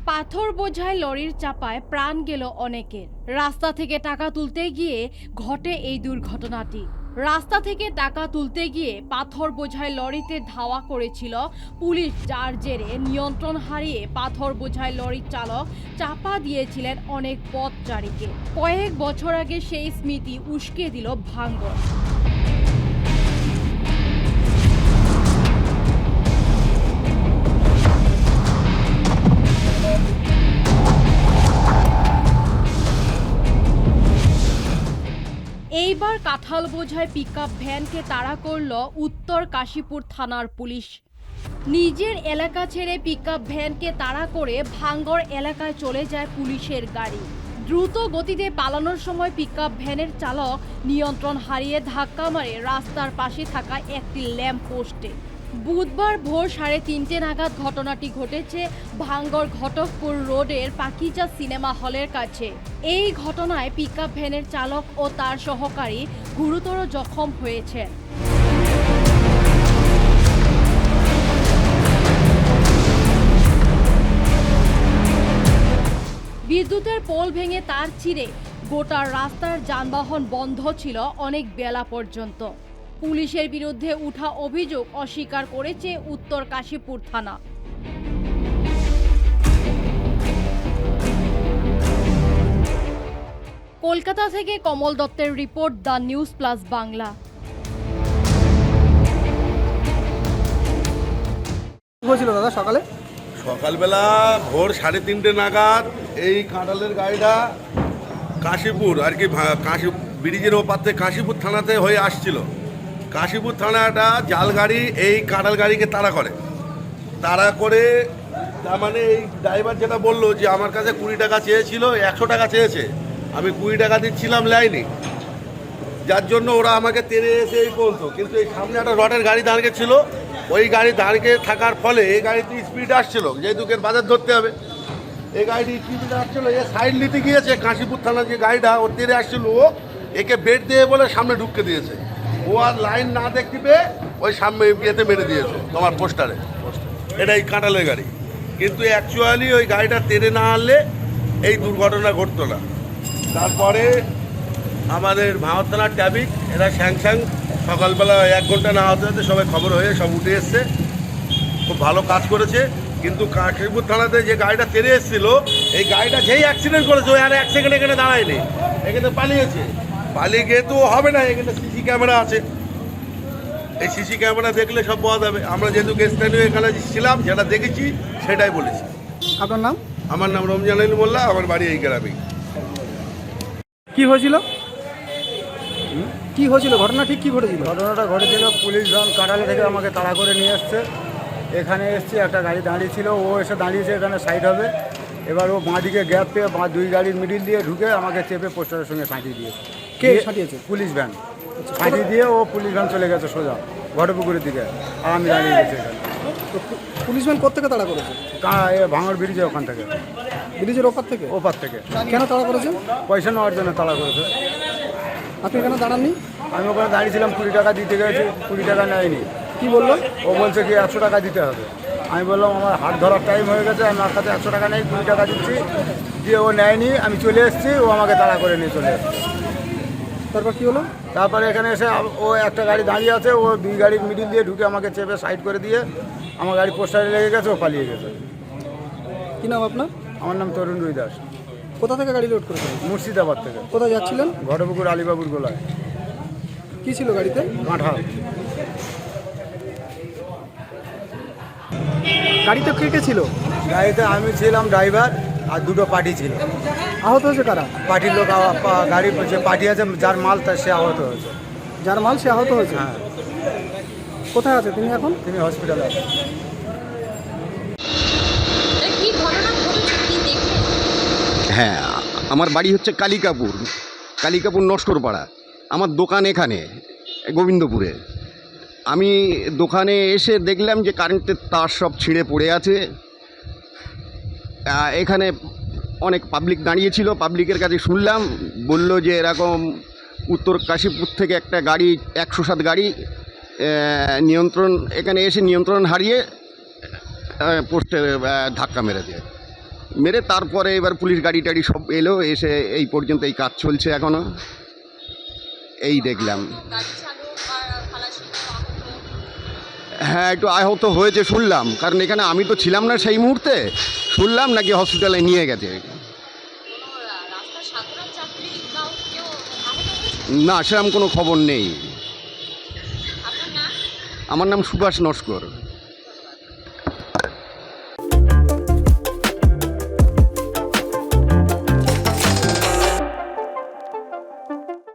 পাথর বোঝাই লরির চাপায় প্রাণ গেল অনেকের। রাস্তা থেকে টাকা তুলতে গিয়ে ঘটে এই দুর্ঘটনাটি। রাস্তা থেকে টাকা তুলতে গিয়ে পাথর বোঝাই লরিতে ধাওয়া করেছিল পুলিশ, যার জেরে নিয়ন্ত্রণ হারিয়ে পাথর বোঝাই লরির চালক চাপা দিয়েছিলেন অনেক পথচারীকে। কয়েক বছর আগে সেই স্মৃতি উস্কে দিল ভাঙড়। এইবার কাঁঠাল বোঝাই পিকআপ ভ্যানকে তাড়া করল উত্তর কাশীপুর থানার পুলিশ। নিজের এলাকা ছেড়ে পিকআপ ভ্যানকে তাড়া করে ভাঙড় এলাকায় চলে যায় পুলিশের গাড়ি। দ্রুত গতিতে পালানোর সময় পিকআপ ভ্যানের চালক নিয়ন্ত্রণ হারিয়ে ধাক্কা মারে রাস্তার পাশে থাকা একটি ল্যাম্প পোস্টে। বুধবার ভোর 3:30 নাগাদ ঘটনাটি ঘটেছে ভাঙড় ঘটকপুর রোডের পাকিজা সিনেমা হলের কাছে। এই ঘটনায় পিকআপ ভ্যানের চালক ও তার সহকারী গুরুতর জখম হয়েছেন। বিদ্যুতের পোল ভেঙে তার চিরে গোটা রাস্তার যানবাহন বন্ধ ছিল অনেক বেলা পর্যন্ত। পুলিশের বিরুদ্ধে উঠা অভিযোগ অস্বীকার করেছে উত্তর কাশীপুর থানা। কলকাতা থেকে কমল দত্তের report, the news plus Bangla. হয়েছিল দাদা সকালবেলা ভোর 3:30 নাগাদ এই কাঁঠালের গাড়িটা কাশীপুর আর কি ব্রিজের ওপার থেকে কাশীপুর থানাতে হয়ে আসছিল। কাশীপুর থানাটা জাল গাড়ি এই কাঁঠাল গাড়িকে তাড়া করে তার মানে এই ড্রাইভার যেটা বললো যে আমার কাছে 20 টাকা চেয়েছিল, 100 টাকা চেয়েছে, আমি 20 টাকা দিচ্ছিলাম, লাইনি, যার জন্য ওরা আমাকে তেড়ে এসে এই বলতো। কিন্তু এই সামনে একটা রডের গাড়ি দাঁড়িয়ে ছিল, ওই গাড়ি দাঁড়িয়ে থাকার ফলে এই গাড়িটি স্পিড আসছিল, যেহেতু বাজার ধরতে হবে, এই গাড়িটি স্পিড আসছিল, এ সাইড নিতে গিয়েছে কাশীপুর থানার যে গাড়িটা ও তেড়ে আসছিল, ও একে বেড দিয়ে বলে সামনে ঢুকতে দিয়েছে। ও আর লাইন না দেখতে পেয়ে ওই সামনে ইয়েতে মেরে দিয়েছে তোমার পোস্টারে। এটাই কাঁঠালের গাড়ি, কিন্তু অ্যাকচুয়ালি ওই গাড়িটা তেড়ে না আনলে এই দুর্ঘটনা ঘটতো না। তারপরে আমাদের ভাঙড় থানার ট্রাফিক এরা স্যাংস্যাং সকালবেলা 1 ঘন্টা না হতে হতে সবাই খবর হয়ে সব উঠে এসছে, খুব ভালো কাজ করেছে। কিন্তু কাশীপুর থানাতে যে গাড়িটা তেড়ে এসেছিল, এই গাড়িটা যেই অ্যাক্সিডেন্ট করেছে ওই আর 1 সেকেন্ড এখানে দাঁড়ায়নি, এখানে পালিয়েছে। পালিয়ে গিয়ে তো হবে না, এখানে সিসি ক্যামেরা আছে, এই সিসি ক্যামেরা দেখলে সব পাওয়া যাবে। আমরা যেহেতু স্থানীয় এখানে ছিলাম, যেটা দেখেছি সেটাই বলেছি। আপনার নাম? আমার নাম রমজান আলী মোল্লা, আমার বাড়ি এই গ্রামেই। কি হয়েছিল? ঘটনা ঠিক কি ঘটেছিল? ঘটনাটা ঘটেছিল, পুলিশ ভ্যান কাঁঠালে থেকে আমাকে তাড়া করে নিয়ে এসছে। এখানে এসছি, একটা গাড়ি দাঁড়িয়ে ছিল, ও এসে দাঁড়িয়েছে এখানে সাইড হবে। এবার ও বাঁদিকে গ্যাপ পেয়ে 2 গাড়ির মিডিল দিয়ে ঢুকে আমাকে চেপে পোস্টারের সঙ্গে সাঁটিয়ে দিয়েছে। কে সাঁটিয়েছে? পুলিশ ভ্যান সাঁটিয়ে দিয়ে ও পুলিশ ভ্যান চলে গেছে সোজা ঘটপুকুরের দিকে, আর আমি দাঁড়িয়ে গেছি এখানে। তো পুলিশ ভ্যান কোথা থেকে তাড়া করেছে? ভাঙড় ব্রিজে ওখান থেকে, ব্রিজের ওপার থেকে? ওপার থেকে। কেন তাড়া করেছে? পয়সা নেওয়ার জন্য তাড়া করেছে। আপনি এখানে দাঁড়াননি? আমি ওখানে দাঁড়িয়েছিলাম, 20 টাকা দিতে গেছি, 20 টাকা নেয়নি। কি বললো? ও বলছে কি 100 টাকা দিতে হবে। আমি বললাম আমার হাত ধরার টাইম হয়ে গেছে, আমার কাছে 100 টাকা নেই, 20 টাকা দিচ্ছি। দিয়ে ও নেয়নি, আমি চলে এসেছি, ও আমাকে তাড়া করে নিয়ে চলে এসেছে। তারপর কি হলো? তারপরে এখানে এসে ও একটা গাড়ি দাঁড়িয়ে আছে, ও 2 গাড়ির মিডিল দিয়ে ঢুকে আমাকে চেপে সাইড করে দিয়ে আমার গাড়ি পোস্টারে লেগে গেছে, ও পালিয়ে গেছে। কি নাম আপনার? আমার নাম তরুণ রুই দাস। কোথা থেকে গাড়ি লোড করেছেন? মুর্শিদাবাদ থেকে। কোথায় যাচ্ছিলেন? ঘটপুকুর আলিবাবুর গোলায়। কি ছিল গাড়িতে? কাঁঠাল। গাড়িতে কে কে ছিল? গাড়িতে আমি ছিলাম ড্রাইভার, আর 2টো পার্টি ছিল। আহত হয়েছে কারা? পার্টির লোক, গাড়ি যে পার্টি আছে যার মাল তার সে আহত হয়েছে। যার মাল সে আহত হয়েছে? হ্যাঁ। কোথায় আছে তিনি এখন? তিনি হসপিটালে আছে। হ্যাঁ, আমার বাড়ি হচ্ছে কালিকাপুর নস্করপাড়া। আমার দোকান এখানে গোবিন্দপুরে। আমি দোকানে এসে দেখলাম যে কারেন্টের তার সব ছিঁড়ে পড়ে আছে। এখানে অনেক পাবলিক দাঁড়িয়েছিল, পাবলিকের কাছে শুনলাম, বলল যে এরকম উত্তর কাশীপুর থেকে একটা গাড়ি 107 গাড়ি এখানে এসে নিয়ন্ত্রণ হারিয়ে পোস্টে ধাক্কা মেরে দেয়। মেরে তারপরে এবার পুলিশ গাড়ি টাড়ি সব এলো, এসে এই পর্যন্ত এই কাজ চলছে এখনও, এই দেখলাম। গাড়ি চালক আর খালাসি আহত। হ্যাঁ, একটু আহত হয়েছে শুনলাম, কারণ এখানে আমি তো ছিলাম না সেই মুহূর্তে, শুনলাম নাকি হসপিটালে নিয়ে গেছে। কোনো রাস্তার সাধারণ যাত্রী কেউ আহত হয়েছে? না, সেরকম কোনো খবর নেই। আপনার নাম? আমার নাম সুভাষ নস্কর।